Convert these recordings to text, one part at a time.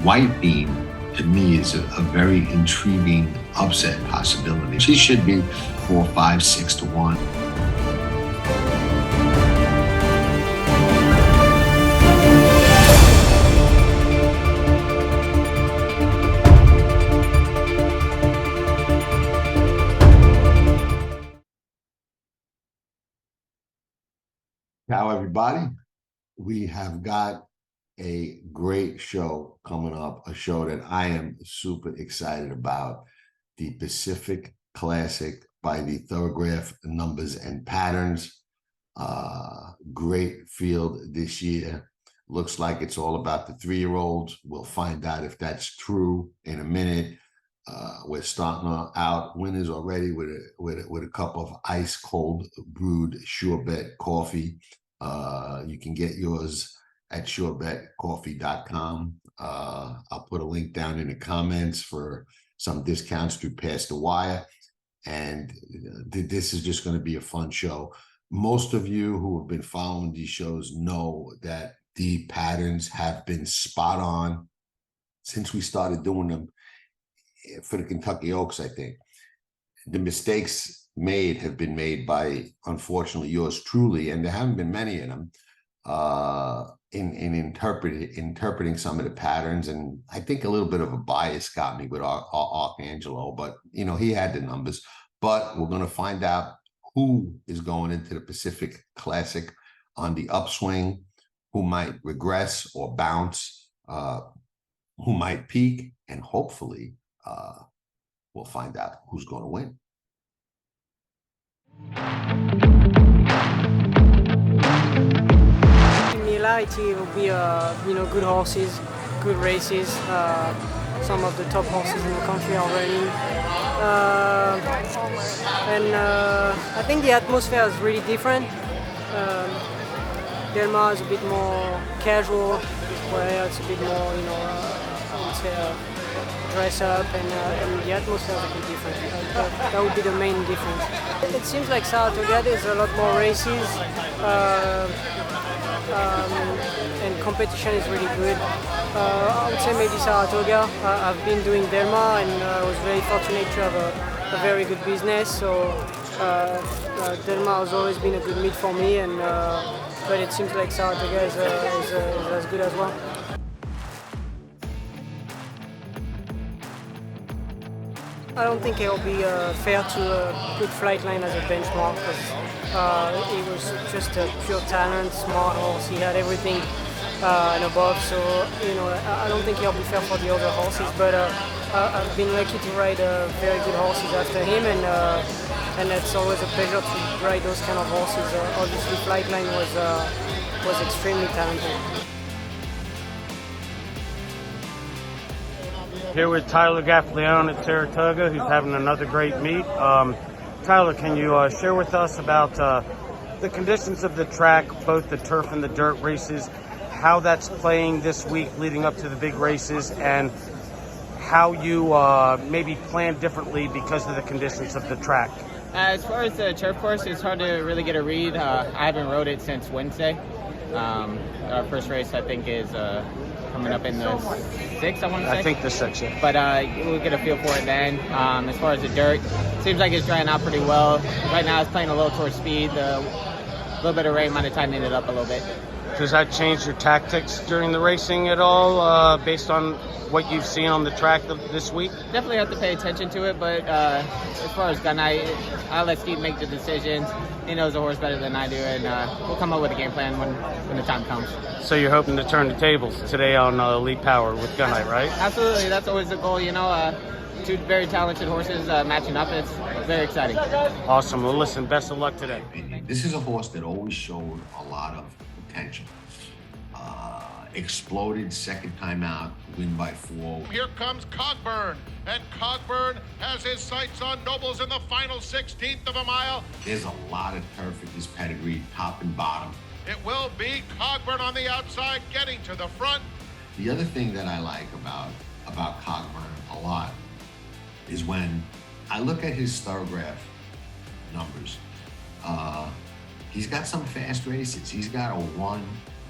White Beam, to me, is a very intriguing upset possibility. She should be 4, 5, 6 to 1. Ciao, everybody. We have got a great show coming up, a show that I am super excited about, the Pacific Classic by the Thorograph Numbers and Patterns. Great field this year. Looks like it's all about the 3-year-olds. We'll find out if that's true in a minute. We're starting out winners already with a cup of ice cold brewed Sure Bet coffee. You can get yours at surebetcoffee.com. I'll put a link down in the comments for some discounts through Pass the Wire. And this is just going to be a fun show. Most of you who have been following these shows know that the patterns have been spot on since we started doing them for the Kentucky Oaks, I think. The mistakes made have been made by, unfortunately, yours truly, and there haven't been many of them, in interpreting some of the patterns. And I think a little bit of a bias got me with Arcangelo, but, you know, he had the numbers. But we're going to find out who is going into the Pacific Classic on the upswing, who might regress or bounce, who might peak, and hopefully we'll find out who's going to win. In reality, it will be good horses, good races. Some of the top horses in the country are running, and I think the atmosphere is really different. Belmont is a bit more casual, where it's a bit more, I would say, dress up, and the atmosphere is a bit different. That would be the main difference. It seems like Saratoga there's a lot more races, and competition is really good. I would say maybe Saratoga. I've been doing Delma, and I was very fortunate to have a very good business. So Delma has always been a good meet for me, and but it seems like Saratoga is as good as well. I don't think it will be fair to put Flightline as a benchmark, because he was just a pure talent, smart horse. He had everything and above, so I don't think it'll be fair for the other horses. But I've been lucky to ride very good horses after him, and it's always a pleasure to ride those kind of horses. Obviously, Flightline was extremely talented. Here with Tyler Gaffleone at Saratoga, who's having another great meet. Tyler, can you share with us about the conditions of the track, both the turf and the dirt races, how that's playing this week leading up to the big races, and how you maybe plan differently because of the conditions of the track? As far as the turf course, it's hard to really get a read. I haven't rode it since Wednesday. Our first race, I think, is coming up in the 6th, I want to say. I think the 6th, yeah. But we'll get a feel for it then. As far as the dirt, seems like it's drying out pretty well. Right now it's playing a little towards speed. A little bit of rain might have tightened it up a little bit. Does that change your tactics during the racing at all, based on what you've seen on the track this week? Definitely have to pay attention to it, but as far as gun, I'll let Steve make the decisions. He knows the horse better than I do, and we'll come up with a game plan when the time comes. So you're hoping to turn the tables today on Elite Power with Gunite, right? Absolutely, that's always the goal. Two very talented horses matching up. It's very exciting. Awesome. Well, listen, best of luck today. This is a horse that always showed a lot of potential. Exploded second time out, win by 4. Here comes Cogburn, and Cogburn has his sights on Nobles in the final 16th of a mile. There's a lot of turf in this pedigree, top and bottom. It will be Cogburn on the outside, getting to the front. The other thing that I like about Cogburn a lot is when I look at his Thorograph numbers, he's got some fast races. He's got a 1.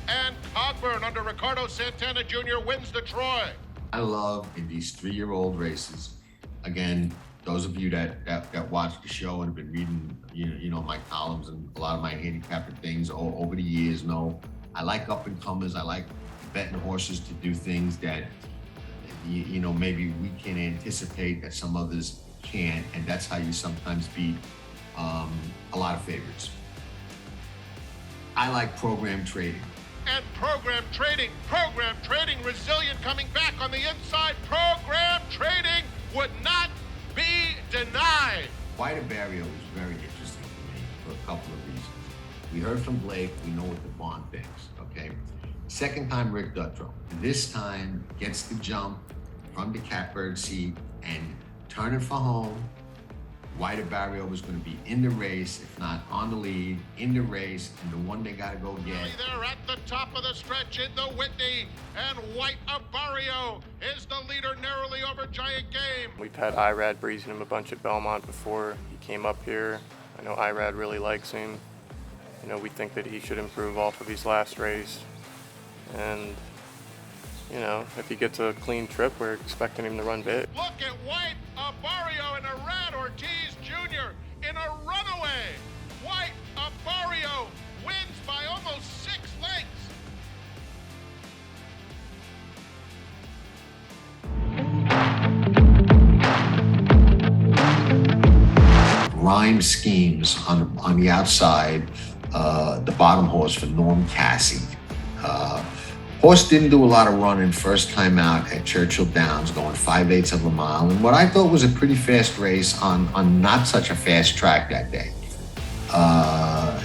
And Cogburn under Ricardo Santana Jr. wins the Troy. I love in these 3-year-old races, again, those of you that watch the show and have been reading, you know, my columns and a lot of my handicapping things over the years know I like up and comers. I like betting horses to do things that, you know, maybe we can anticipate that some others can't, and that's how you sometimes beat a lot of favorites. I like program trading. And program trading, resilient coming back on the inside. Program trading would not be denied. White Barrio is very interesting to me for a couple of reasons. We heard from Blake, we know what the barn thinks, okay? Second time Rick Dutrow. This time gets the jump from the catbird seat and turn it for home. White Barrio was going to be in the race, if not on the lead, in the race, and the one they got to go get. They're at the top of the stretch in the Whitney, and White Barrio is the leader narrowly over Giant Game. We've had Irad breezing him a bunch at Belmont before he came up here. I know Irad really likes him. You know, we think that he should improve off of his last race. And, you know, if he gets a clean trip, we're expecting him to run big. Look at White Barrio and Arad Ortiz Jr. in a runaway. White Barrio wins by almost 6 lengths. Rhyme schemes on the outside, the bottom horse for Norm Cassie. Horse didn't do a lot of running first time out at Churchill Downs, going 5/8 of a mile, and what I thought was a pretty fast race on not such a fast track that day.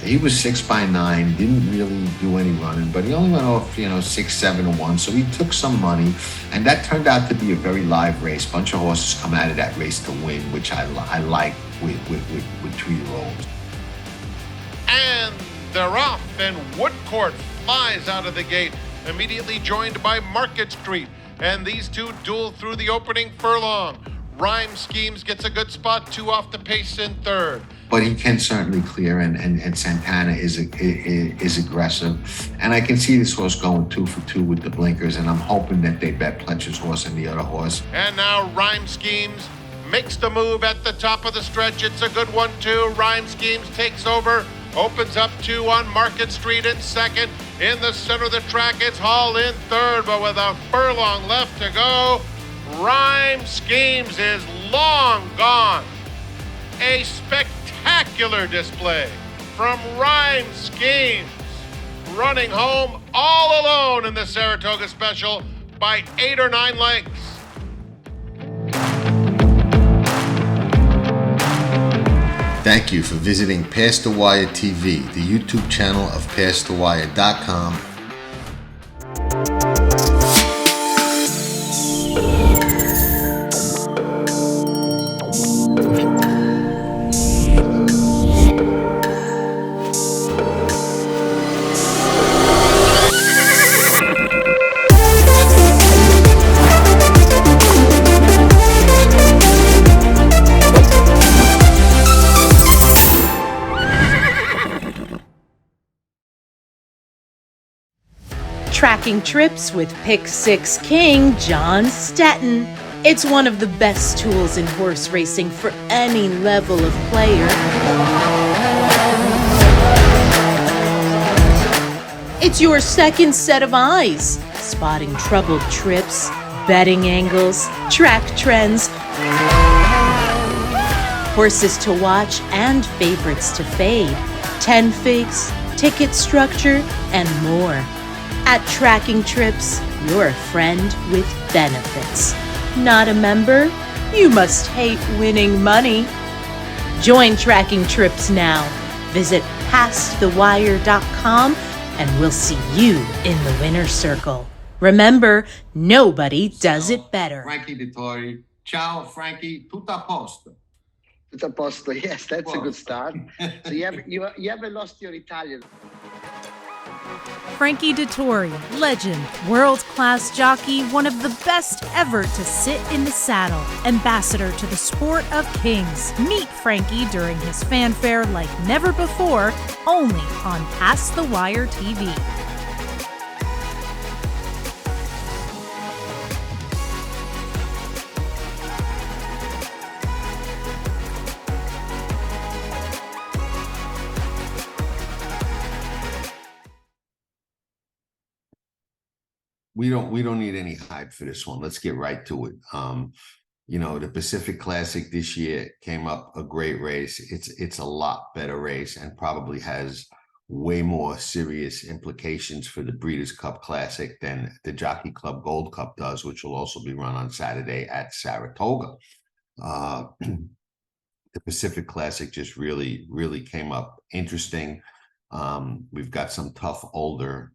He was 6x9, didn't really do any running, but he only went off, 6-7-1, so he took some money, and that turned out to be a very live race. Bunch of horses come out of that race to win, which I like with 2-year-olds. And they're off, and Woodcourt flies out of the gate, immediately joined by Market Street, and these two duel through the opening furlong. Rhyme Schemes gets a good spot, 2 off the pace in third. But he can certainly clear, and Santana is aggressive. And I can see this horse going 2 for 2 with the blinkers, and I'm hoping that they bet Pletcher's horse and the other horse. And now Rhyme Schemes makes the move at the top of the stretch. It's a good one, too. Rhyme Schemes takes over, opens up 2 on Market Street in second. In the center of the track, it's Hall in third, but with a furlong left to go, Rhyme Schemes is long gone. A spectacular display from Rhyme Schemes, running home all alone in the Saratoga Special by 8 or 9 lengths. Thank you for visiting Past the Wire TV, the YouTube channel of PastTheWire.com. Tracking trips with Pick 6 King John Stettin. It's one of the best tools in horse racing for any level of player. It's your second set of eyes, spotting troubled trips, betting angles, track trends, horses to watch and favorites to fade, 10 figs, ticket structure, and more. At Tracking Trips, you're a friend with benefits. Not a member? You must hate winning money. Join Tracking Trips now. Visit PastTheWire.com and we'll see you in the winner's circle. Remember, nobody does it better. Frankie Dettori. Ciao, Frankie. Tutto a posto. Tutto a posto. Yes, that's a good start. So you haven't lost your Italian. Frankie Dettori, legend, world-class jockey, one of the best ever to sit in the saddle, ambassador to the sport of kings. Meet Frankie during his fanfare like never before, only on Past the Wire TV. we don't need any hype for this one. Let's get right to it. You know, the Pacific Classic this year came up a great race. It's a lot better race and probably has way more serious implications for the Breeders' Cup Classic than the Jockey Club Gold Cup does, which will also be run on Saturday at Saratoga. The Pacific Classic just really came up interesting. We've got some tough older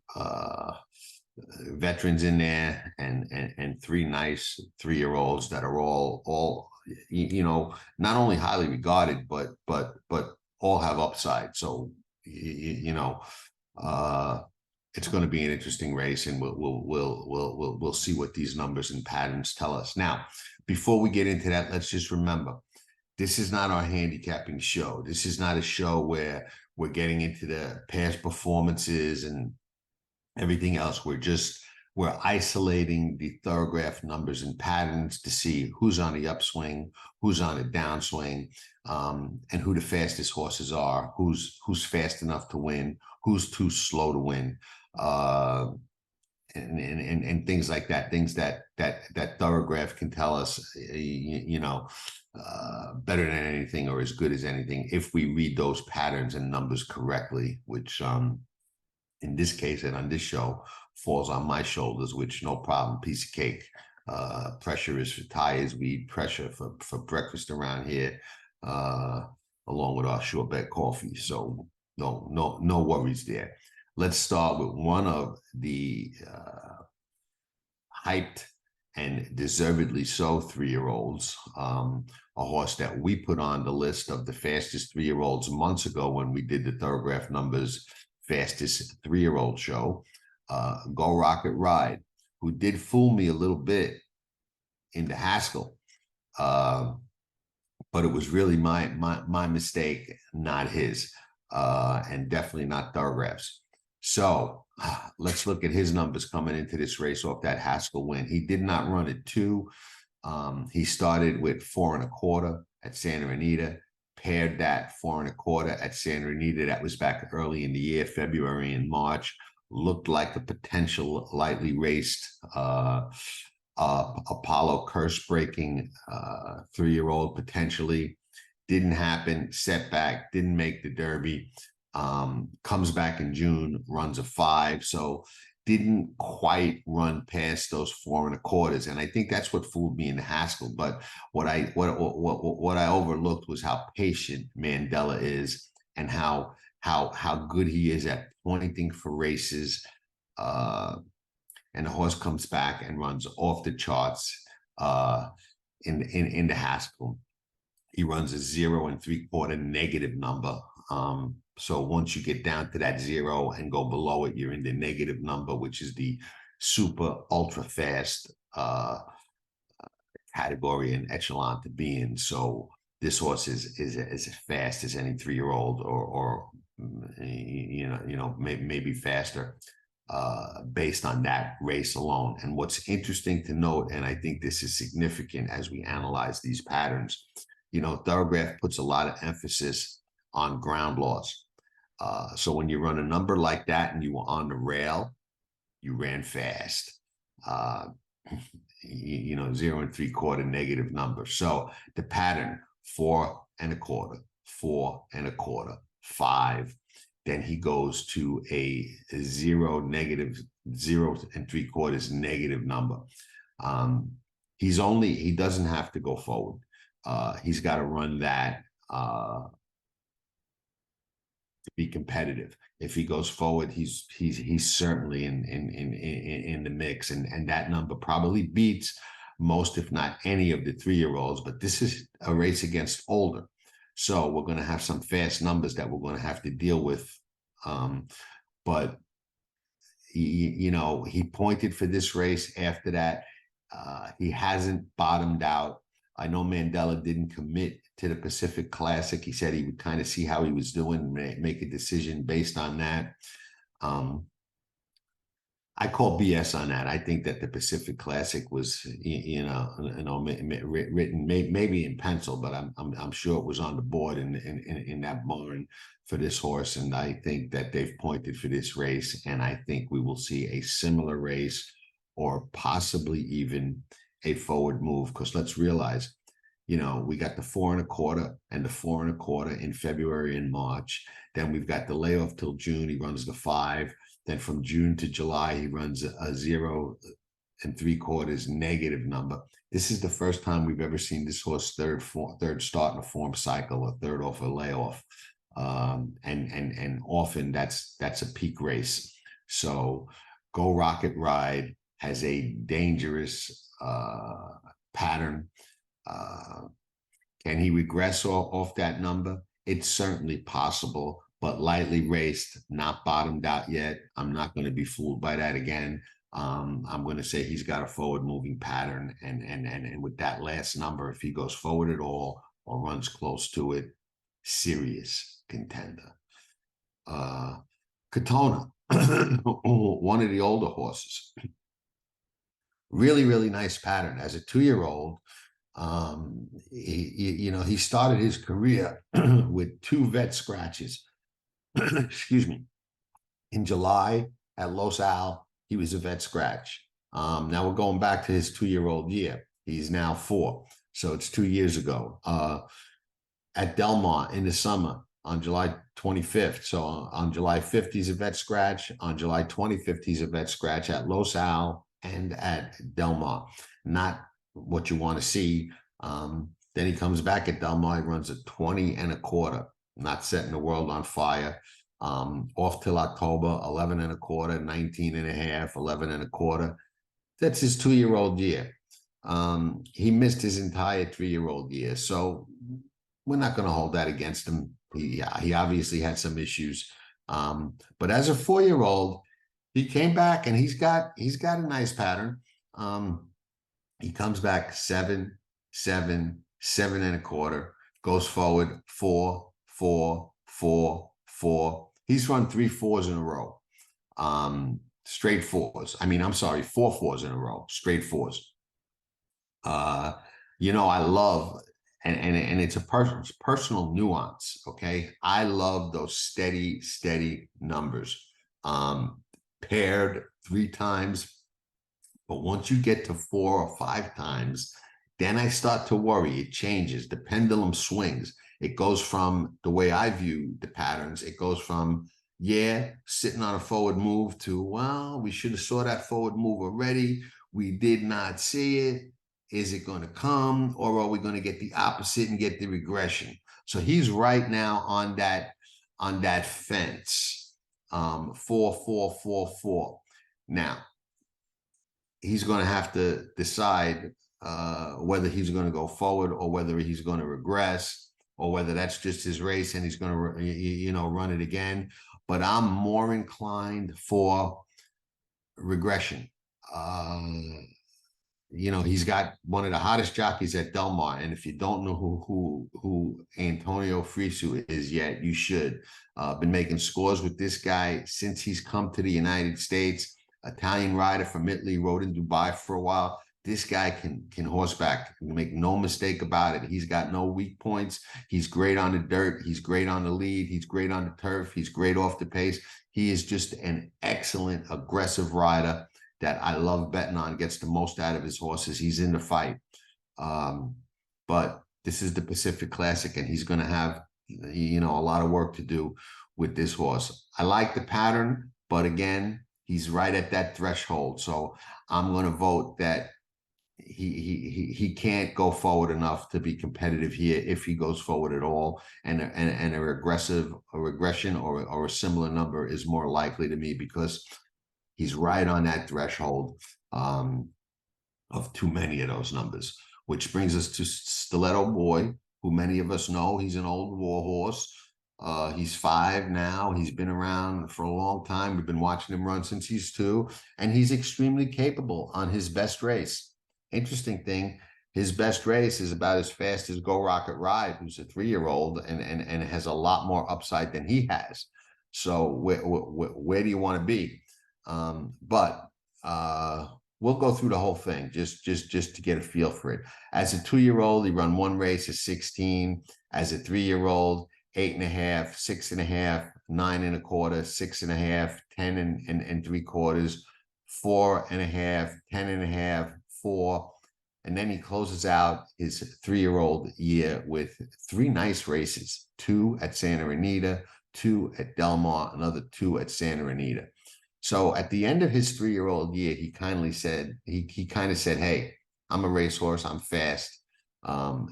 veterans in there and three nice 3-year-olds that are all you know, not only highly regarded but all have upside. So you know, it's going to be an interesting race, and we'll see what these numbers and patterns tell us. Now, before we get into that, let's just remember, this is not our handicapping show. This is not a show where we're getting into the past performances and everything else. We're isolating the Thorograph numbers and patterns to see who's on the upswing, who's on the downswing, and who the fastest horses are, who's fast enough to win, who's too slow to win, and things like that. Things that Thorograph can tell us, you know, better than anything or as good as anything if we read those patterns and numbers correctly, which in this case and on this show falls on my shoulders, which no problem, piece of cake. Pressure is for tires. We eat pressure for breakfast around here, along with our short bet coffee. So no worries there. Let's start with one of the hyped and deservedly so 3-year-olds, a horse that we put on the list of the fastest 3-year-olds months ago when we did the Thorograph Numbers fastest 3-year-old show. Go Rocket Ride, who did fool me a little bit into Haskell, but it was really my mistake, not his, and definitely not Thoragraph's. So let's look at his numbers coming into this race off that Haskell win. He did not run at 2. He started with 4 1/4 at Santa Anita, paired that 4 1/4 at Santa Anita. That was back early in the year, February and March. Looked like a potential lightly raced Apollo curse-breaking 3-year-old potentially. Didn't happen, setback, didn't make the Derby. Comes back in June, runs a 5, so didn't quite run past those 4 1/4. And I think that's what fooled me in Haskell. But what I overlooked was how patient Mandela is and how good he is at pointing for races. And the horse comes back and runs off the charts in the Haskell. He runs a 0 3/4 negative number. So once you get down to that 0 and go below it, you're in the negative number, which is the super ultra fast category and echelon to be in. So this horse is as fast as any 3-year-old, or maybe faster, based on that race alone. And what's interesting to note, and I think this is significant as we analyze these patterns, Thorograph puts a lot of emphasis on ground laws. So when you run a number like that and you were on the rail, you ran fast. 0 3/4 negative number. So the pattern 4 1/4, 4 1/4, 5. Then he goes to a 0 3/4 negative number. He doesn't have to go forward. He's got to run that to be competitive. If he goes forward, he's certainly in the mix, and that number probably beats most, if not any, of the 3-year-olds. But this is a race against older, so we're going to have some fast numbers that we're going to have to deal with. But he pointed for this race. After that, he hasn't bottomed out. I know Mandela didn't commit to the Pacific Classic. He said he would kind of see how he was doing, make a decision based on that. I call BS on that. I think that the Pacific Classic was, written maybe in pencil, but I'm sure it was on the board in that barn for this horse. And I think that they've pointed for this race, and I think we will see a similar race or possibly even a forward move. Because let's realize, you know, we got the 4 1/4 and the 4 1/4 in February and March. Then we've got the layoff till June. He runs the 5. Then from June to July, he runs a 0 3/4 negative number. This is the first time we've ever seen this horse third start in a form cycle, a third off a layoff. And often that's a peak race. So Go Rocket Ride has a dangerous pattern. Can he regress off that number? It's certainly possible, but lightly raced, not bottomed out yet. I'm not going to be fooled by that again. I'm going to say he's got a forward moving pattern, and with that last number, if he goes forward at all or runs close to it, serious contender. Katona, one of the older horses, really nice pattern as a 2-year-old. He started his career with 2 vet scratches. Excuse me. In July at Los Al, he was a vet scratch. Now we're going back to his 2-year-old year. He's now 4, so it's 2 years ago. At Belmont in the summer on July 25th. So on July 5th, he's a vet scratch. On July 25th, he's a vet scratch at Los Al and at Belmont. Not what you want to see. Then he comes back at Belmont, he runs a 20 1/4, not setting the world on fire. Off till October, 11 1/4, 19 1/2, 11 1/4. That's his 2-year-old year. He missed his entire 3-year-old year. So we're not going to hold that against him. He obviously had some issues. But as a 4-year-old, he came back and he's got a nice pattern. He comes back 7, 7, 7 1/4, goes forward 4, 4, 4, 4. He's run 3 4s in a row. Straight 4s. I mean, I'm sorry, 4 4s in a row, straight 4s. I love, and it's a personal nuance, okay? I love those steady numbers. Paired 3 times, but once you get to 4 or 5 times, then I start to worry. It changes. The pendulum swings. It goes from the way I view the patterns. It goes from, sitting on a forward move to, well, we should have saw that forward move already. We did not see it. Is it going to come, or are we going to get the opposite and get the regression? So he's right now on that fence. 4, 4, 4, 4. Now, he's going to have to decide whether he's going to go forward or whether he's going to regress, or whether that's just his race and he's going to, run it again. But I'm more inclined for regression. He's got one of the hottest jockeys at Del Mar, and if you don't know who Antonio Frisu is yet, you should. Been making scores with this guy since he's come to the United States. Italian rider from Italy, rode in Dubai for a while. This guy can horseback. Make no mistake about it. He's got no weak points. He's great on the dirt. He's great on the lead. He's great on the turf. He's great off the pace. He is just an excellent, aggressive rider that I love betting on. Gets the most out of his horses. He's in the fight. But this is the Pacific Classic, and he's going to have, a lot of work to do with this horse. I like the pattern, but again, he's right at that threshold. So I'm going to vote that he can't go forward enough to be competitive here if he goes forward at all. And a regression or a similar number is more likely to me, because he's right on that threshold of too many of those numbers. Which brings us to Stiletto Boy, who many of us know. He's an old war horse. He's 5 now. He's been around for a long time. We've been watching him run since he's 2, and he's extremely capable on his best race. Interesting thing, his best race is about as fast as Go Rocket Ride, who's a 3-year-old and has a lot more upside than he has. So where do you want to be? But we'll go through the whole thing just to get a feel for it. As a 2-year-old, he run 1 race at 16. As a 3-year-old, 8 1/2, 6 1/2, 9 1/4, 6 1/2, 10 3/4, 4.5, 10.5, 4. And then he closes out his 3-year-old year with 3 nice races, 2 at Santa Anita, 2 at Del Mar, another 2 at Santa Anita. So at the end of his 3-year-old year, he kindly said, he kind of said, hey, I'm a racehorse, I'm fast.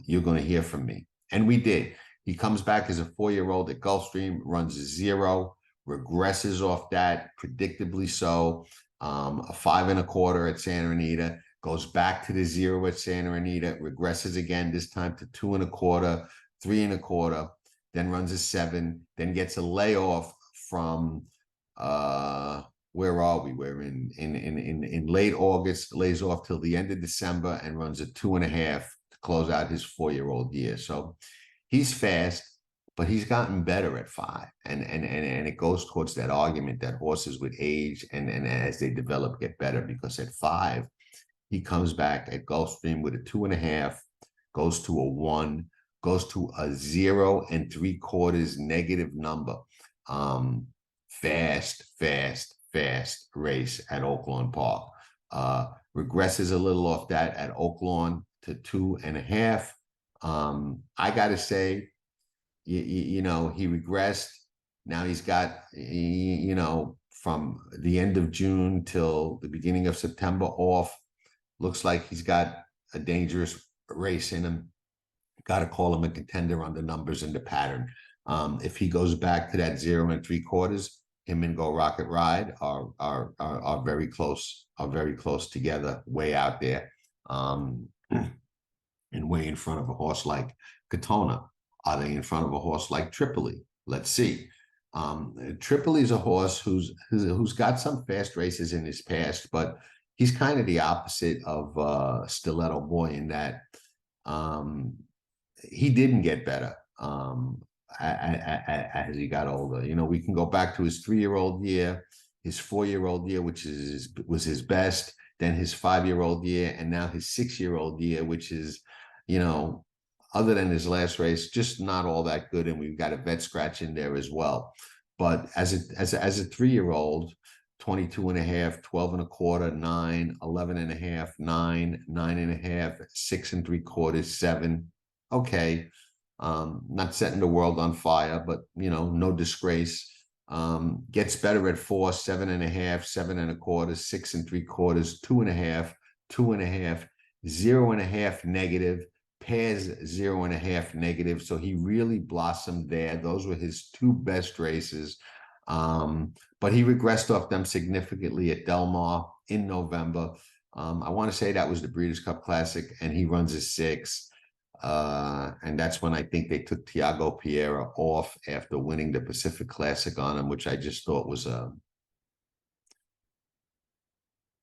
You're going to hear from me. And we did. He comes back as a 4-year-old at Gulfstream, runs a 0, regresses off that, predictably so. A 5 1/4 at Santa Anita, goes back to the 0 at Santa Anita, regresses again, this time to 2 1/4, 3 1/4, then runs a 7, then gets a layoff from where are we? We're in late August, lays off till the end of December and runs a 2.5 to close out his 4-year-old year. So he's fast, but he's gotten better at 5. And it goes towards that argument that horses with age and as they develop get better, because at 5, he comes back at Gulfstream with a 2.5, goes to a 1, goes to a 0 3/4 negative number. Fast race at Oaklawn Park. Regresses a little off that at Oaklawn to 2.5. I got to say, you know, he regressed. Now he's got, you know, from the end of June till the beginning of September off. Looks like he's got a dangerous race in him. Got to call him a contender on the numbers and the pattern. If he goes back to that 0 3/4, him and Go Rocket Ride are very close, together, way out there, and way in front of a horse like Katona. Are they in front of a horse like Tripoli? Let's see. Tripoli is a horse who's got some fast races in his past, but he's kind of the opposite of Stiletto Boy in that he didn't get better as he got older. You know, we can go back to his 3-year-old year, his 4-year-old year, which was his best, then his 5-year-old year, and now his 6-year-old year, which is, you know, other than his last race, just not all that good. And we've got a vet scratch in there as well. But as a 3-year-old, 22.5, 12 1/4, 9, 11.5, 9, 9.5, 6 3/4, 7. Okay. Not setting the world on fire, but, you know, no disgrace. Gets better at 4, 7.5, 7 1/4, 6 3/4, 2.5, 2.5, 0.5 negative, pairs 0.5 negative. So he really blossomed there. Those were his 2 best races. But he regressed off them significantly at Del Mar in November. I want to say that was the Breeders' Cup Classic, and he runs a 6. And that's when I think they took Tiago Pereira off after winning the Pacific Classic on him, which I just thought was a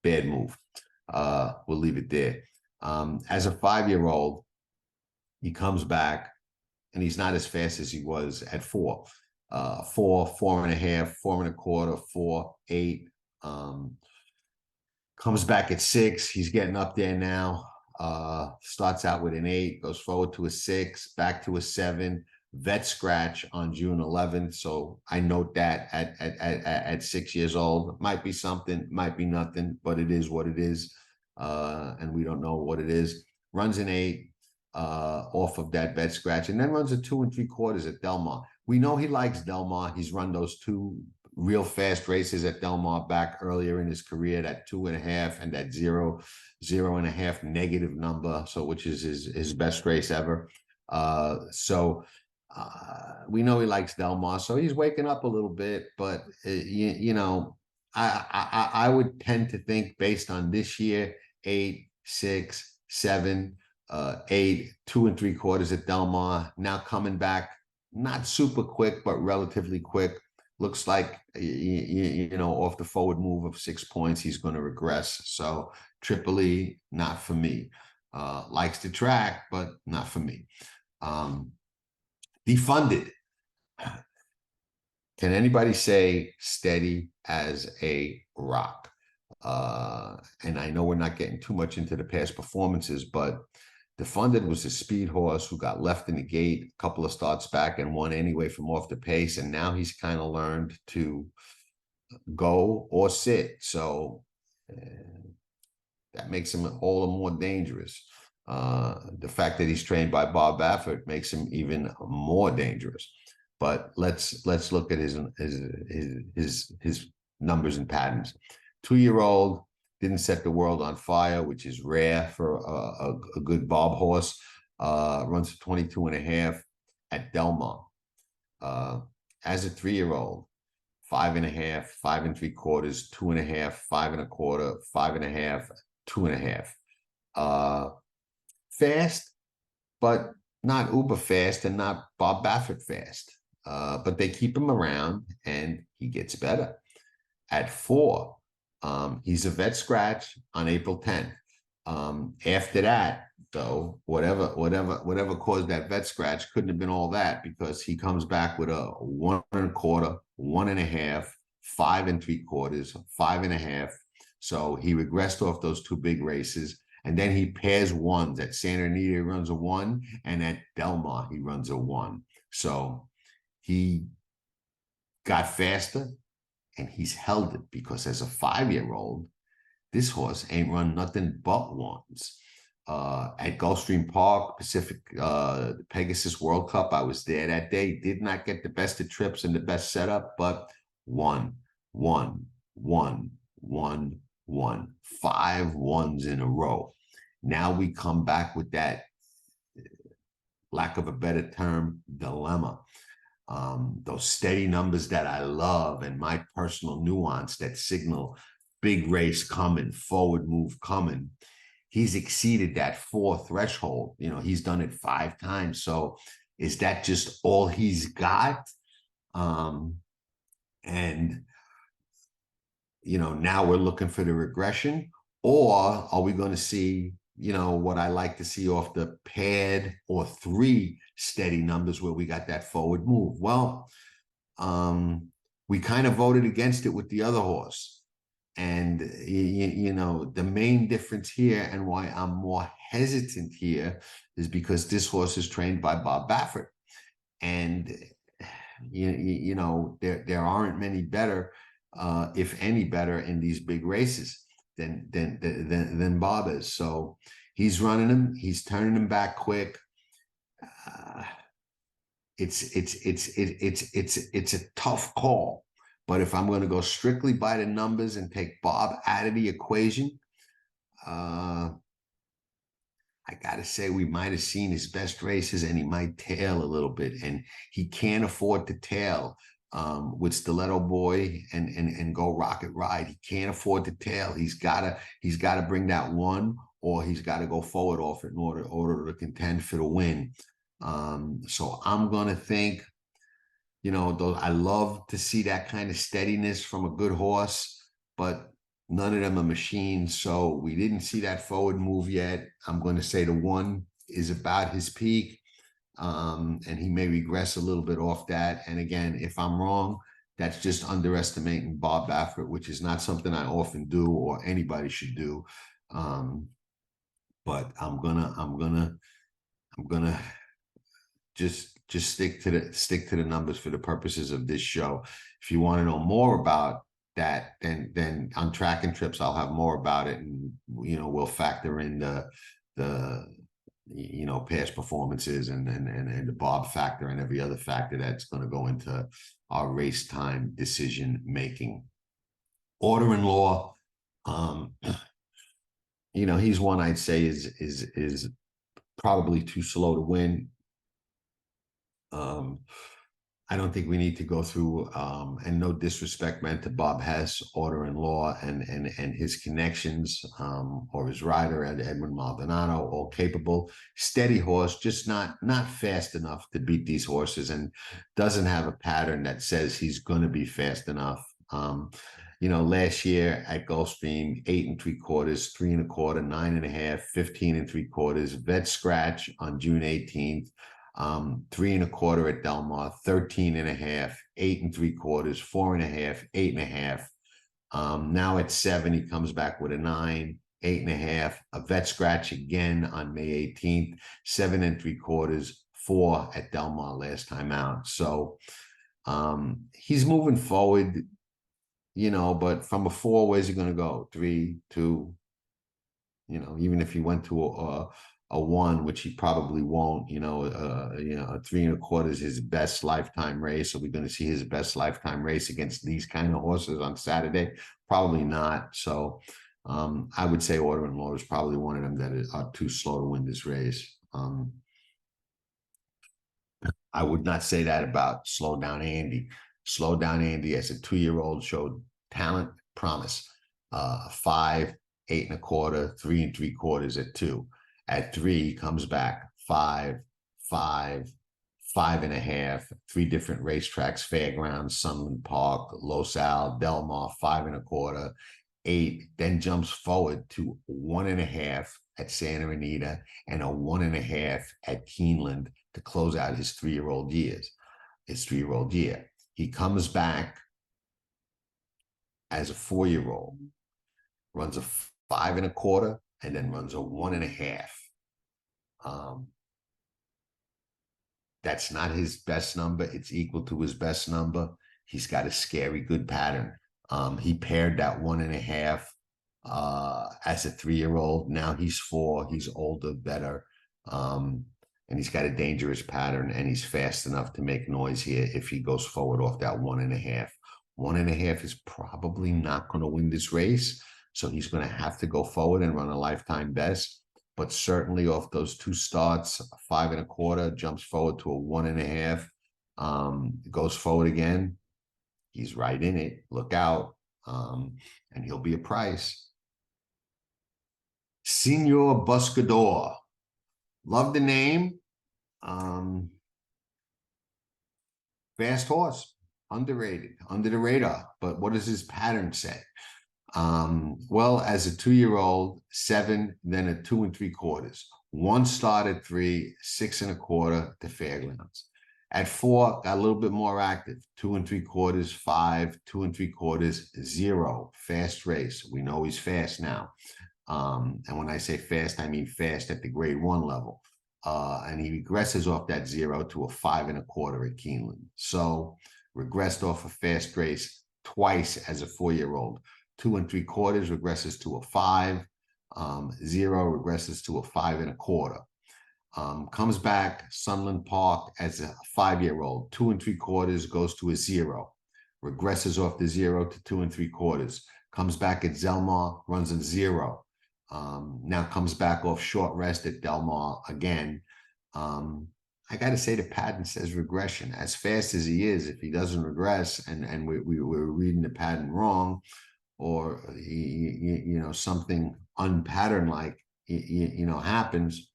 bad move. We'll leave it there. As a 5-year-old, he comes back and he's not as fast as he was at 4. 4, 4.5, 4 1/4, 4, 8. Comes back at 6. He's getting up there now. Starts out with an 8, goes forward to a 6, back to a 7, vet scratch on June 11th. So I note that at 6 years old, might be something, might be nothing, but it is what it is. And we don't know what it is. Runs an 8 off of that vet scratch, and then runs a 2 3/4 at Del Mar. We know he likes Del Mar. He's run those 2 real fast races at Del Mar back earlier in his career, that 2.5 and that 0.5 negative number, so which is his best race ever. We know he likes Del Mar, so he's waking up a little bit. But you know, I would tend to think, based on this year, 8, 6, 7, 8, 2 3/4 at Del Mar. Now coming back, not super quick, but relatively quick. Looks like, you know, off the forward move of 6 points, he's going to regress. So Tripoli, not for me. Likes the track, but not for me. Defunded. Can anybody say steady as a rock? And I know we're not getting too much into the past performances, but Defunded was a speed horse who got left in the gate a couple of starts back and won anyway from off the pace. And now he's kind of learned to go or sit. So that makes him all the more dangerous. The fact that he's trained by Bob Baffert makes him even more dangerous. But let's look at his numbers and patterns. 2-year-old, didn't set the world on fire, which is rare for a good Bob horse. Runs 22.5 at Belmont. As a 3-year-old, 5.5, 5 3/4, 2.5, 5 1/4, 5.5, 2.5. Fast, but not uber fast and not Bob Baffert fast. But they keep him around and he gets better. At 4, he's a vet scratch on April 10th. After that, though, whatever caused that vet scratch couldn't have been all that, because he comes back with a 1 1/4, 1.5, 5 3/4, 5.5. So he regressed off those 2 big races. And then he pairs ones. At Santa Anita, he runs a 1, and at Belmont, he runs a 1. So he got faster, and he's held it, because as a 5-year-old, this horse ain't run nothing but 1s. At Gulfstream Park, Pacific, Pegasus World Cup, I was there that day. Did not get the best of trips and the best setup, but 1, 1, 1, 1, 1. 5 1s in a row. Now we come back with that, lack of a better term, dilemma. Those steady numbers that I love, and my personal nuance that signal big race coming, forward move coming. He's exceeded that 4 threshold. You know, he's done it 5 times. So is that just all he's got? And, you know, now we're looking for the regression, or are we going to see, you know, what I like to see off the pad or 3 steady numbers where we got that forward move? Well, we kind of voted against it with the other horse. And, you know, the main difference here, and why I'm more hesitant here, is because this horse is trained by Bob Baffert. And, you know, there aren't many better, if any better, in these big races than Bob is. So he's running him, he's turning him back quick. It's a tough call. But if I'm going to go strictly by the numbers and take Bob out of the equation, I got to say we might have seen his best races, and he might tail a little bit, and he can't afford to tail with Stiletto Boy and go Rocket Ride. He can't afford to tail. He's got to bring that 1, or he's got to go forward off it in order to contend for the win. So I'm going to think, you know, I love to see that kind of steadiness from a good horse, but none of them are machines. So we didn't see that forward move yet. I'm going to say the 1 is about his peak, and he may regress a little bit off that. And again, if I'm wrong, that's just underestimating Bob Baffert, which is not something I often do or anybody should do. But I'm gonna just stick to the numbers for the purposes of this show. If you want to know more about that, then on Tracking Trips, I'll have more about it, and, you know, we'll factor in the you know, past performances and the Bob factor and every other factor that's going to go into our race time decision making. Order in Law, you know, he's one I'd say is probably too slow to win. I don't think we need to go through, and no disrespect meant to Bob Hess, Order in Law, and his connections, or his rider, Edwin Maldonado, all capable, steady horse, just not fast enough to beat these horses, and doesn't have a pattern that says he's going to be fast enough. You know, last year at Gulfstream, 8 3/4, 3 1/4, 9 1/2, 15 3/4, vet scratch on June 18th. 3 1/4 at Belmont, 13 1/2, 8 3/4, 4 1/2, 8 1/2. Now at 7, he comes back with a 9, 8 1/2, a vet scratch again on May 18th, 7 3/4, 4 at Belmont last time out. So he's moving forward. you know, but from a 4, where's he going to go? 3, 2, you know, even if he went to a 1, which he probably won't, you know, a 3 1/4 is his best lifetime race. Are we going to see his best lifetime race against these kind of horses on Saturday? Probably not. So I would say Order in Law is probably one of them that are too slow to win this race. I would not say that about Slow Down Andy. Slow Down Andy as a 2-year-old showed talent, promise. 5, 8 1/4, 3 3/4 at 2. At 3, he comes back 5, 5, 5 1/2, 3 different racetracks, Fairgrounds, Sunland Park, Los Al, Del Mar, 5 1/4, 8, then jumps forward to 1 1/2 at Santa Anita and a 1 1/2 at Keeneland to close out his 3-year-old years. His 3-year-old year. He comes back as a 4-year-old, runs a 5 1/4, and then runs a 1 1/2. That's not his best number. It's equal to his best number. He's got a scary good pattern. He paired that 1 1/2 as a 3-year-old. Now he's 4. He's older, better. And he's got a dangerous pattern, and he's fast enough to make noise here if he goes forward off that 1 1/2. 1 1/2 is probably not going to win this race. So he's going to have to go forward and run a lifetime best. But certainly off those 2 starts, 5 1/4, jumps forward to a 1 1/2, goes forward again. He's right in it. Look out. And he'll be a price. Senor Buscador. Love the name. Fast horse. Underrated. Under the radar. But what does his pattern say? Well, as a 2-year-old, 7, then a 2 3/4. 1 start at 3, 6 1/4 to Fairgrounds. At 4, got a little bit more active. 2 3/4, 5, 2 3/4, 0. Fast race. We know he's fast now. And when I say fast, I mean fast at the grade 1 level. And he regresses off that 0 to a 5 1/4 at Keeneland. So regressed off a fast race twice as a 4-year-old. 2 3/4 regresses to a 5. 0 regresses to a 5 1/4. Comes back Sunland Park as a 5-year-old. 2 3/4 goes to a 0. Regresses off the 0 to 2 3/4. Comes back at Del Mar, runs a 0. Now comes back off short rest at Del Mar again. I got to say the pattern says regression. As fast as he is, if he doesn't regress and we're reading the pattern wrong, or you know, something unpattern like happens,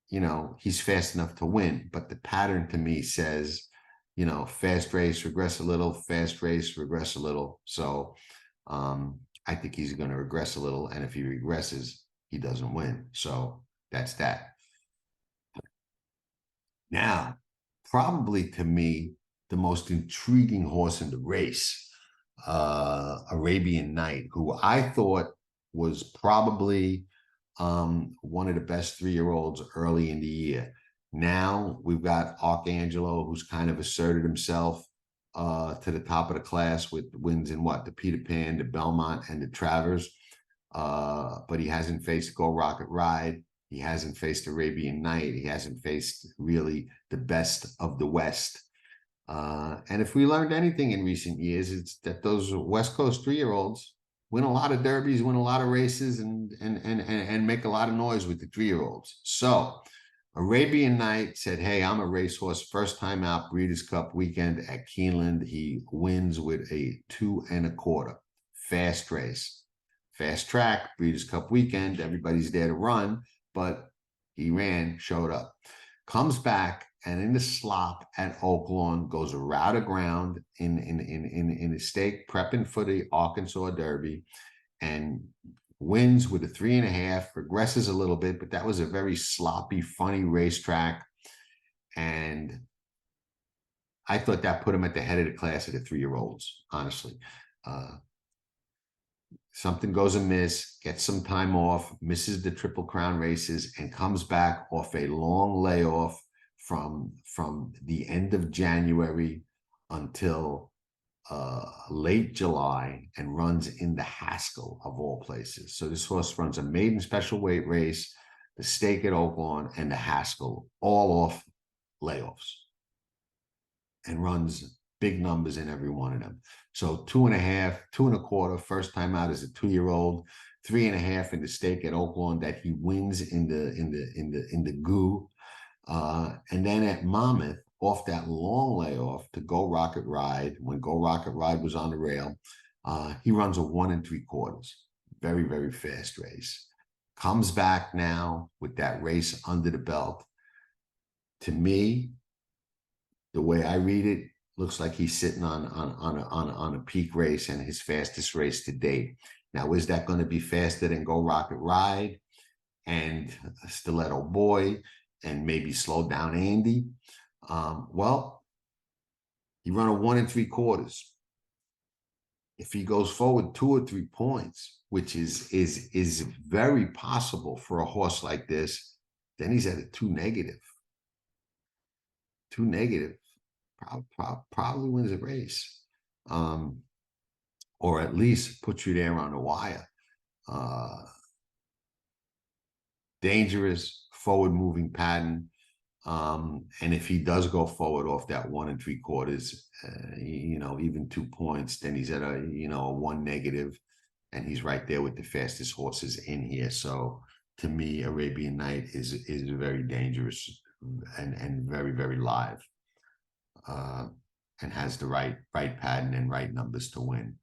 you know, he's fast enough to win. But the pattern to me says, you know, fast race, regress a little, fast race, regress a little. So I think he's going to regress a little, and if he regresses, he doesn't win. So that's that. Now, probably to me, the most intriguing horse in the race, Arabian Knight, who I thought was probably one of the best 3-year-olds early in the year. Now we've got Archangelo, who's kind of asserted himself to the top of the class with wins in what? The Peter Pan, the Belmont, and the Travers. But he hasn't faced Go Rocket Ride. He hasn't faced Arabian Knight. He hasn't faced really the best of the West. And if we learned anything in recent years, it's that those West Coast 3-year-olds win a lot of derbies, win a lot of races, and make a lot of noise with the 3-year-olds. So Arabian Knight said, hey, I'm a racehorse, first time out, Breeders' Cup weekend at Keeneland. He wins with a 2 1/4. Fast race. Fast track, Breeders' Cup weekend. Everybody's there to run, but he ran, showed up. Comes back, and in the slop at Oaklawn, goes around the ground in the stake, prepping for the Arkansas Derby, and wins with a 3 1/2, regresses a little bit, but that was a very sloppy, funny racetrack. And I thought that put him at the head of the class of the 3-year-olds, honestly. Something goes amiss, gets some time off, misses the Triple Crown races, and comes back off a long layoff from the end of January until late July and runs in the Haskell of all places. So this horse runs a maiden special weight race, the stake at Oaklawn, and the Haskell, all off layoffs, and runs big numbers in every one of them. So 2.5, 2.25, first time out as a 2-year-old, 3.5 in the stake at Oaklawn that he wins in the goo, and then at Monmouth, off that long layoff to Go Rocket Ride, when Go Rocket Ride was on the rail, he runs a 1 3/4. Very, very fast race. Comes back now with that race under the belt. To me, the way I read it, looks like he's sitting on a peak race and his fastest race to date. Now, is that going to be faster than Go Rocket Ride and Stiletto Boy and maybe slow down Andy? Well, he run a 1 3/4. If he goes forward 2 or 3 points, which is very possible for a horse like this, then he's at a 2 negative. 2 negative, probably wins a race, or at least puts you there on the wire. Dangerous, forward-moving pattern. And if he does go forward off that 1 3/4, even 2 points, then he's at a 1 negative, and he's right there with the fastest horses in here. So to me, Arabian Knight is very dangerous and very, very live, and has the right pattern and right numbers to win.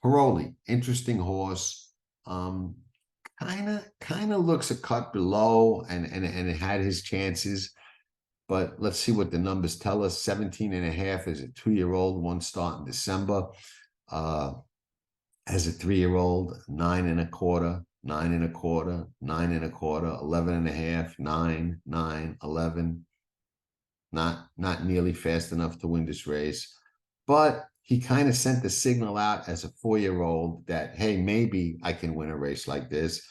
Paroli, interesting horse. Kind of looks a cut below, and it had his chances. But let's see what the numbers tell us. 17.5 as a 2-year-old, 1 start in December. As a 3-year-old, 9 1/4, 9 1/4, 9 1/4, 11.5, 9, 9, 11. Not nearly fast enough to win this race. But he kind of sent the signal out as a 4-year-old that, hey, maybe I can win a race like this.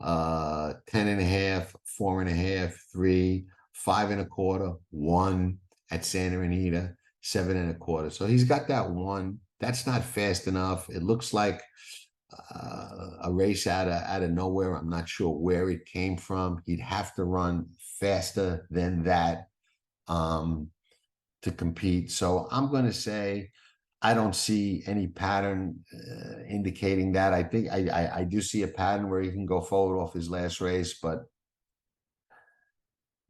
10.5, 4.5, 3, 5 1/4, 1 at Santa Anita, 7 1/4. So he's got that 1. That's not fast enough. It looks like a race out of nowhere. I'm not sure where it came from. He'd have to run faster than that to compete. So I'm going to say I don't see any pattern indicating that. I think I do see a pattern where he can go forward off his last race, but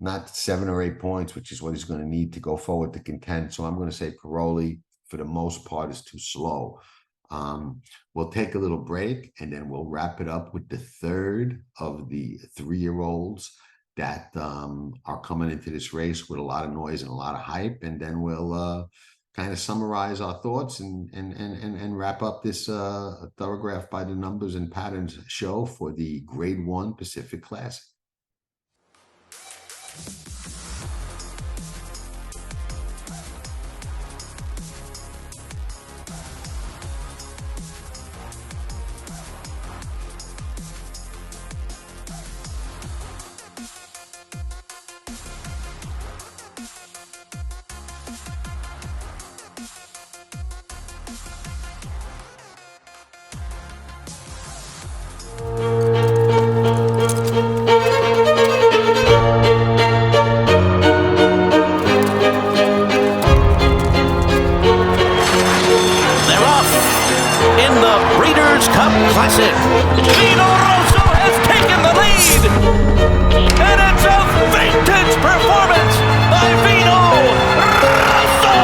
not 7 or 8 points, which is what he's going to need to go forward to contend. So I'm going to say Paroli, for the most part, is too slow. We'll take a little break, and then we'll wrap it up with the third of the 3-year-olds that are coming into this race with a lot of noise and a lot of hype. And then we'll kind of summarize our thoughts and wrap up this Thorograph by the Numbers and Patterns show for the Grade 1 Pacific Classic. Classic. Vino Rosso has taken the lead, and it's a vintage performance by Vino Rosso.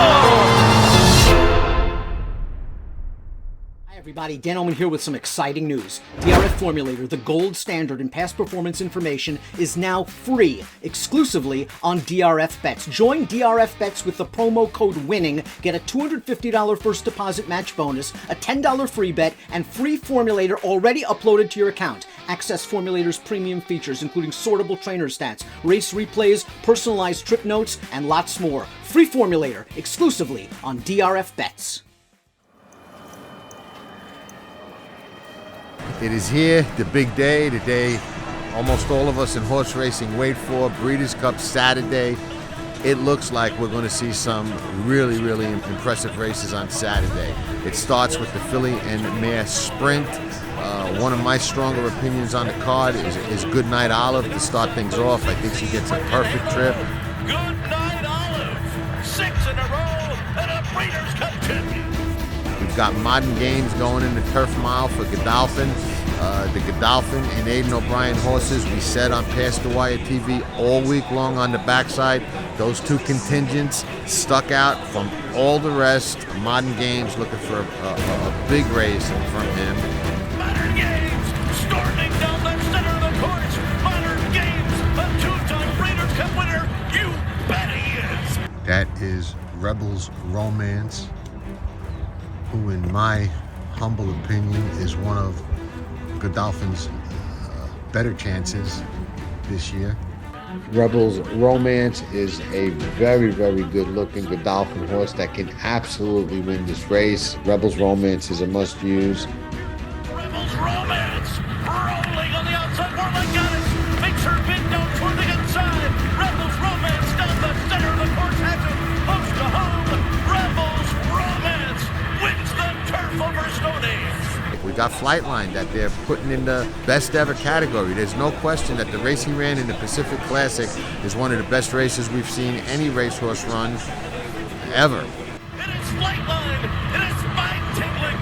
Hi everybody, Dan Oman here with some exciting news. DRF Formulator, the gold standard in past performance information, is now free, exclusively on DRF Bets. Join DRF Bets with the promo code WINNING, get a $250 first deposit match bonus, a $10 free bet, and free Formulator already uploaded to your account. Access Formulator's premium features, including sortable trainer stats, race replays, personalized trip notes, and lots more. Free Formulator, exclusively on DRF Bets. It is here, the big day, the day almost all of us in horse racing wait for, Breeders' Cup Saturday. it looks like we're going to see some really, really impressive races on Saturday. It starts with the filly and mare sprint. One of my stronger opinions on the card is Goodnight Olive to start things off. I think she gets a perfect trip. Goodnight Olive, 6 in a row, and a Breeders' Cup champion. We've got Modern Games going in the Turf Mile for Godolphin. The Godolphin and Aidan O'Brien horses, we said on Past the Wire TV all week long on the backside, those two contingents stuck out from all the rest. Modern Games looking for a big race from him. Modern Games, storming down the center of the course. Modern Games, a two-time Breeders' Cup winner. You bet he is. That is Rebels Romance, who in my humble opinion is one of Godolphin's better chances this year. Rebels Romance is a very, very good looking Godolphin horse that can absolutely win this race. Rebels Romance is a must use. Rebels Romance, rolling on the outside. Warlock got it. Makes her bid down toward the inside. Rebels Romance down the center of the course. Has it close to home. Rebels Romance wins the turf over Stoney. We got Flightline that they're putting in the best ever category. There's no question that the race he ran in the Pacific Classic is one of the best races we've seen any racehorse run ever. It is Flightline. It is spine-tingling,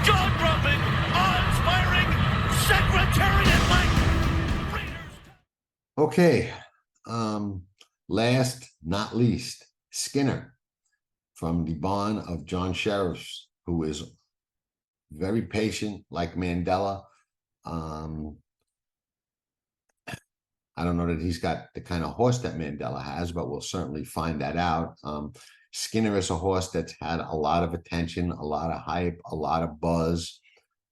jaw-dropping, awe-inspiring, Secretariat-like. Okay, last not least, Skinner from the barn of John Sheriffs, who is very patient like Mandela. I don't know that he's got the kind of horse that Mandela has, but we'll certainly find that out. Skinner is a horse that's had a lot of attention, a lot of hype, a lot of buzz,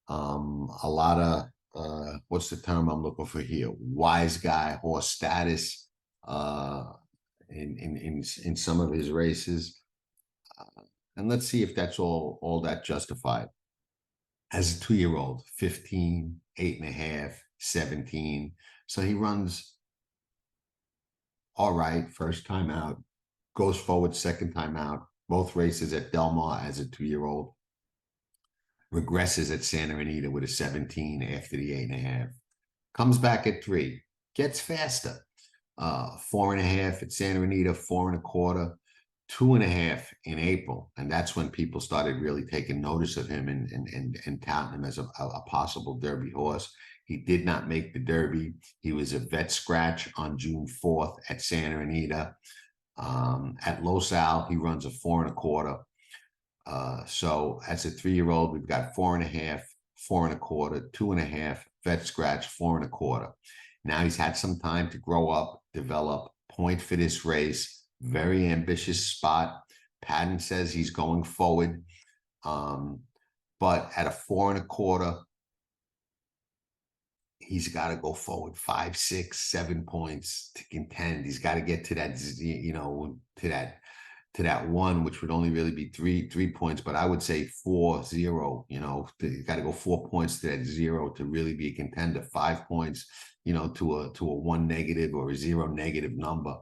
a lot of what's the term I'm looking for here? Wise guy horse status in some of his races. And let's see if that's all that justified. As a 2-year-old, 15, 8.5, 17. So he runs all right, first time out, goes forward second time out, both races at Del Mar as a 2-year-old, regresses at Santa Anita with a 17 after the 8.5, comes back at 3, gets faster, 4.5 at Santa Anita, 4.25, 2.5 in April, and that's when people started really taking notice of him and touting him as a possible Derby horse. He did not make the Derby. He was a vet scratch on June 4th at Santa Anita. At Los Al, he runs a 4.25. So as a 3-year-old, we've got 4.5, 4.25, 2.5, vet scratch, 4.25. Now he's had some time to grow up, develop, point for this race. Very ambitious spot. Patton says he's going forward. But at a 4.25, he's got to go forward 5, 6, 7 points to contend. He's got to get to that, to that one, which would only really be three points, but I would say 4-0, you got to go 4 points to that 0 to really be a contender. 5 points, to a 1 negative or a 0 negative number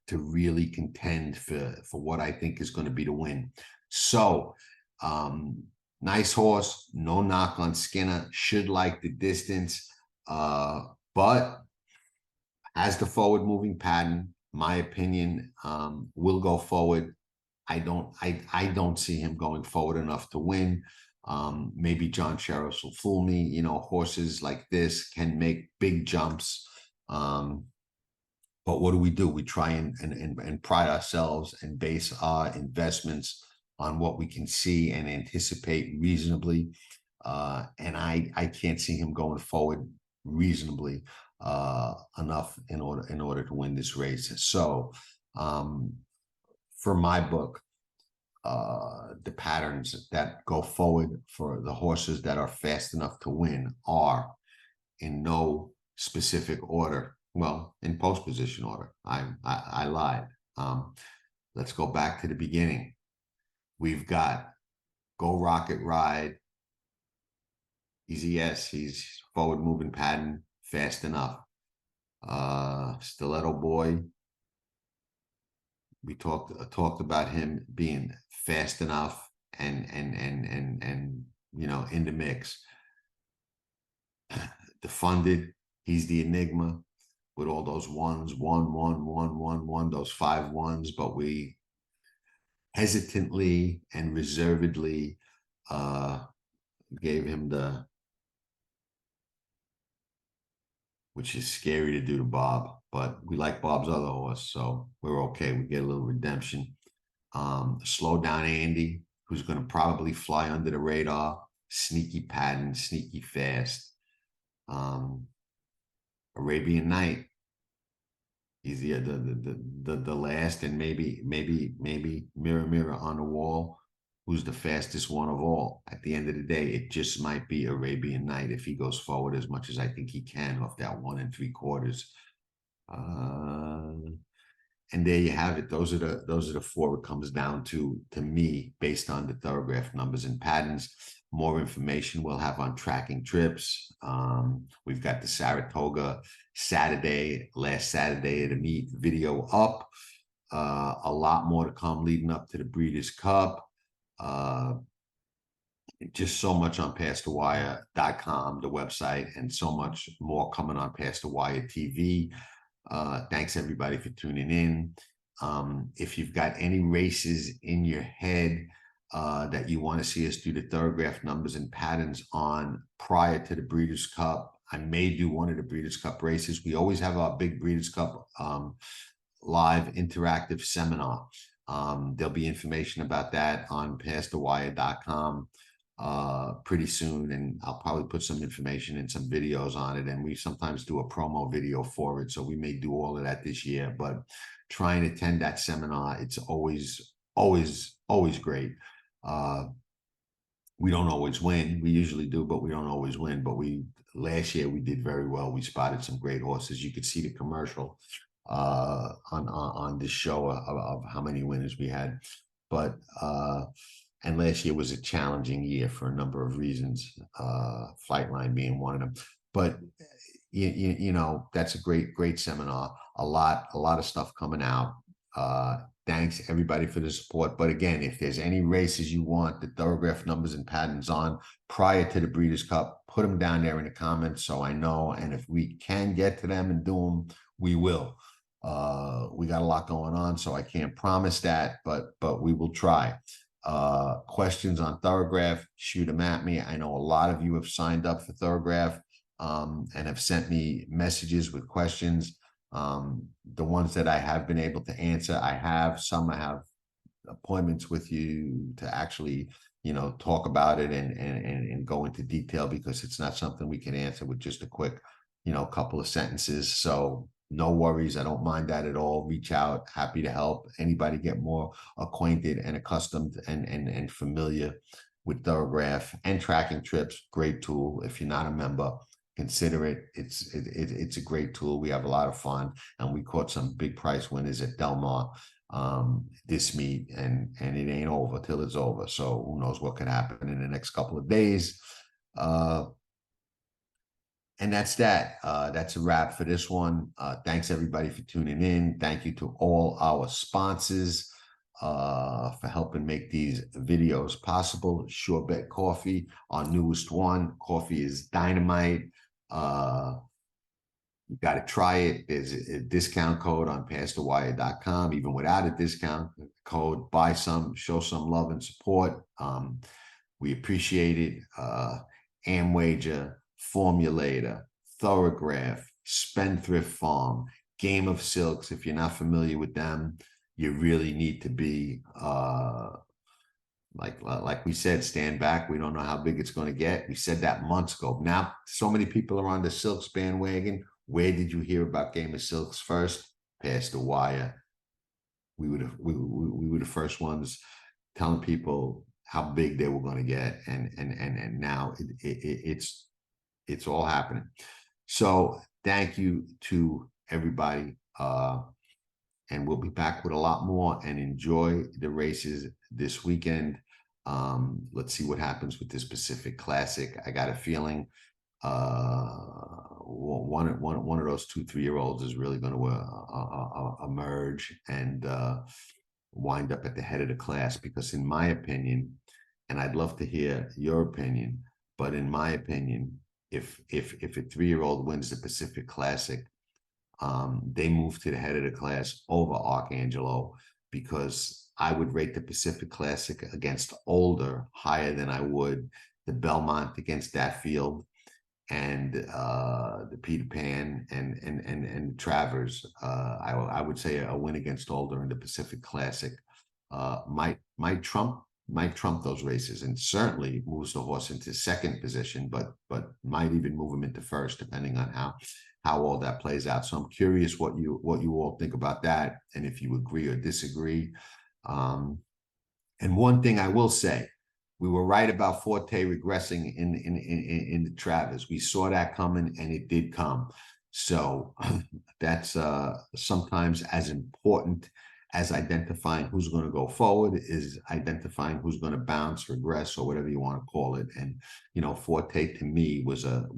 to really contend for what I think is going to be the win. So nice horse, no knock on Skinner, should like the distance, but has the forward moving pattern. My opinion, will go forward. I don't see him going forward enough to win. Maybe John Sheriffs will fool me. Horses like this can make big jumps. But what do? We try and pride ourselves and base our investments on what we can see and anticipate reasonably. And I can't see him going forward reasonably enough in order to win this race. So for my book, the patterns that go forward for the horses that are fast enough to win are in no specific order. Well, in post position order. I lied. Let's go back to the beginning. We've got Go Rocket Ride. Easy S. He's forward moving pattern, fast enough. Stiletto Boy. we talked about him being fast enough and you know, in the mix. The funded, he's the enigma with all those ones, one, those 5 ones, but we hesitantly and reservedly gave him the, which is scary to do to Bob, but we like Bob's other horse, so we're okay. We get a little redemption. Slow down Andy, who's going to probably fly under the radar. Sneaky pattern, sneaky fast. Arabian Knight, he's the last, and maybe mirror on the wall, who's the fastest one of all. At the end of the day, it just might be Arabian Knight if he goes forward as much as I think he can off that 1 3/4. And there you have it. Those are the 4 it comes down to me, based on the Thorograph numbers and patterns. More information we'll have on tracking trips. We've got the Saratoga last Saturday at the meet video up. A lot more to come leading up to the Breeders' Cup. Just so much on PastTheWire.com, the website, and so much more coming on Past the Wire TV. Thanks everybody for tuning in. If you've got any races in your head that you want to see us do the Thorograph numbers and patterns on prior to the Breeders' Cup, I may do one of the Breeders' Cup races. We always have our big Breeders' Cup live interactive seminar. There'll be information about that on PastTheWire.com pretty soon, and I'll probably put some information and some videos on it, and we sometimes do a promo video for it, so we may do all of that this year. But try and attend that seminar. It's always great. We don't always win. We usually do, but we don't always win. But last year we did very well. We spotted some great horses. You could see the commercial on this show of how many winners we had. But and last year was a challenging year for a number of reasons, Flightline being one of them. But you know, that's a great seminar. A lot of stuff coming out. Thanks everybody for the support. But again, if there's any races you want the Thorograph numbers and patterns on prior to the Breeders' Cup, put them down there in the comments so I know. And if we can get to them and do them, we will. We got a lot going on, so I can't promise that, but we will try. Questions on Thorograph, shoot them at me. I know a lot of you have signed up for Thorograph and have sent me messages with questions. The ones that I have been able to answer, I have appointments with you to actually, you know, talk about it and go into detail, because it's not something we can answer with just a quick, you know, couple of sentences. So no worries. I don't mind that at all. Reach out. Happy to help anybody get more acquainted and accustomed and familiar with Thorograph and tracking trips. Great tool. If you're not a member, consider it. It's a great tool. We have a lot of fun, and we caught some big prize winners at Belmont this meet, and it ain't over till it's over. So who knows what could happen in the next couple of days. And that's that. That's a wrap for this one. Thanks everybody for tuning in. Thank you to all our sponsors for helping make these videos possible. Sure Bet Coffee, our newest one. Coffee is dynamite. You got to try it. There's a discount code on PastTheWire.com. Even without a discount code, buy some, show some love and support. We appreciate it. Amwager, Formulator, Thorograph, Spendthrift Farm, Game of Silks. If you're not familiar with them, you really need to be. Like we said, stand back. We don't know how big it's going to get. We said that months ago. Now, so many people are on the Silks bandwagon. Where did you hear about Game of Silks first? Past the Wire. We were the first ones telling people how big they were going to get, and now it's all happening. So thank you to everybody, and we'll be back with a lot more. And enjoy the races this weekend. Let's see what happens with this Pacific Classic. I got a feeling one of those 2-3-year-olds is really going to emerge and wind up at the head of the class. Because in my opinion, and I'd love to hear your opinion, but in my opinion, if a 3-year-old wins the Pacific Classic, they move to the head of the class over Arcangelo, because I would rate the Pacific Classic against older higher than I would the Belmont against that field, and the Peter Pan and Travers. I would say a win against older in the Pacific Classic might trump those races, and certainly moves the horse into second position, but might even move him into first, depending on how all that plays out. So I'm curious what you all think about that, and if you agree or disagree. And one thing I will say, we were right about Forte regressing in the Travers. We saw that coming, and it did come. So that's sometimes as important as identifying who's going to go forward is identifying who's going to bounce, regress, or whatever you want to call it. And Forte to me was a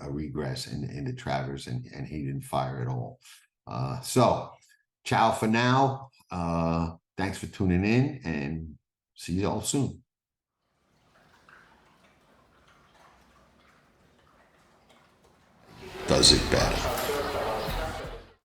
regress in the Travers, and he didn't fire at all. So ciao for now. Thanks for tuning in, and see you all soon. Does it better.